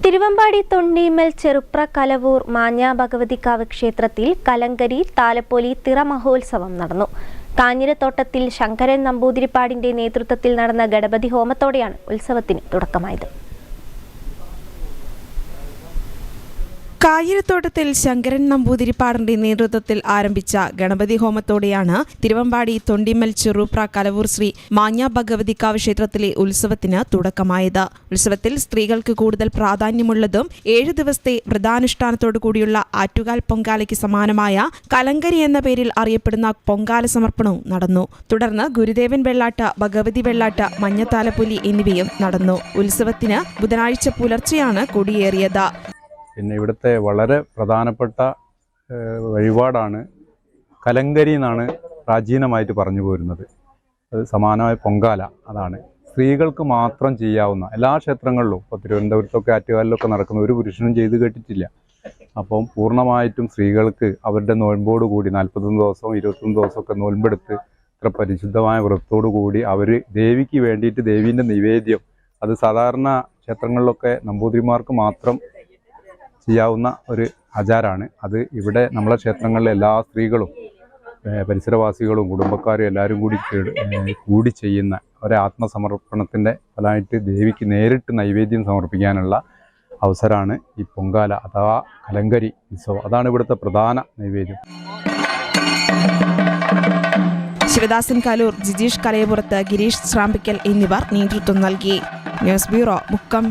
തിരുവമ്പാടി തൊണ്ടിമൽ ചെറുപ്ര കലവൂർ മാഞ്ഞ ഭഗവതിക്കാവ് ക്ഷേത്രത്തിൽ കലങ്കരി താലപ്പൊലി തിറ മഹോത്സവം നടന്നു. കാഞ്ഞിരത്തോട്ടത്തിൽ ശങ്കരൻ നമ്പൂതിരിപ്പാടിന്റെ നേതൃത്വത്തിൽ നടന്ന ഗണപതി ഹോമത്തോടെയാണ് ഉത്സവത്തിന് തുടക്കമായത്. കാഞ്ഞിരത്തോട്ടത്തിൽ ശങ്കരൻ നമ്പൂതിരിപ്പാടിന്റെ നേതൃത്വത്തിൽ ആരംഭിച്ച ഗണപതി ഹോമത്തോടെയാണ് തിരുവമ്പാടി തൊണ്ടിമൽ ചെറുപ്ര കലവൂർ ശ്രീ മാഞ്ഞ ഭഗവതിക്കാവ് ക്ഷേത്രത്തിലെ ഉത്സവത്തിന് തുടക്കമായത്. ഉത്സവത്തിൽ സ്ത്രീകൾക്ക് കൂടുതൽ പ്രാധാന്യമുള്ളതും 7 ദിവസത്തെ വ്രതാനുഷ്ഠാനത്തോടു കൂടിയുള്ള ആറ്റുകാൽ പൊങ്കാലയ്ക്ക് സമാനമായ കലങ്കരി എന്ന പേരിൽ അറിയപ്പെടുന്ന പൊങ്കാല സമർപ്പണവും നടന്നു. തുടർന്ന് ഗുരുദേവൻ വെള്ളാട്ട്, ഭഗവതി വെള്ളാട്ട്, മഞ്ഞത്താലപ്പൊലി എന്നിവയും നടന്നു. ഉത്സവത്തിന് ബുധനാഴ്ച പുലർച്ചെയാണ് കൊടിയേറിയത്. പിന്നെ ഇവിടുത്തെ വളരെ പ്രധാനപ്പെട്ട വഴിപാടാണ് കലങ്കരി എന്നാണ് പ്രാചീനമായിട്ട് പറഞ്ഞു പോരുന്നത്. അത് സമാനമായ പൊങ്കാല. അതാണ് സ്ത്രീകൾക്ക് മാത്രം ചെയ്യാവുന്ന, എല്ലാ ക്ഷേത്രങ്ങളിലും ഇപ്പോൾ തിരുവനന്തപുരത്തൊക്കെ ആറ്റുകാലിലൊക്കെ നടക്കുന്ന ഒരു പുരുഷനും ചെയ്ത് കേട്ടിട്ടില്ല. അപ്പം പൂർണ്ണമായിട്ടും സ്ത്രീകൾക്ക് അവരുടെ നോയമ്പോട് കൂടി 41 ദിവസവും 21 ദിവസമൊക്കെ നോയമ്പെടുത്ത് ഇത്ര പരിശുദ്ധമായ വ്രതത്തോടു കൂടി അവർ ദേവിക്ക് വേണ്ടിയിട്ട് ദേവീൻ്റെ നിവേദ്യം, അത് സാധാരണ ക്ഷേത്രങ്ങളിലൊക്കെ നമ്പൂതിരിമാർക്ക് മാത്രം ചെയ്യാവുന്ന ഒരു ആചാരമാണ്. അത് ഇവിടെ നമ്മളെ ക്ഷേത്രങ്ങളിലെ എല്ലാ സ്ത്രീകളും പരിസരവാസികളും കുടുംബക്കാരും എല്ലാവരും കൂടി ചെയ്യുന്ന ഒരു ആത്മസമർപ്പണത്തിൻ്റെ ഫലമായിട്ട് ദേവിക്ക് നേരിട്ട് നൈവേദ്യം സമർപ്പിക്കാനുള്ള അവസരമാണ് ഈ പൊങ്കാല അഥവാ കലങ്കരി ഉത്സവം. അതാണ് ഇവിടുത്തെ പ്രധാന നൈവേദ്യം. ശിവദാസൻ കാലൂർ, ജിജീഷ് കലയപുറത്ത്, ഗിരീഷ് ശ്രാമ്പിക്കൽ എന്നിവർ നേതൃത്വം നൽകി. News bureau, Mukkam.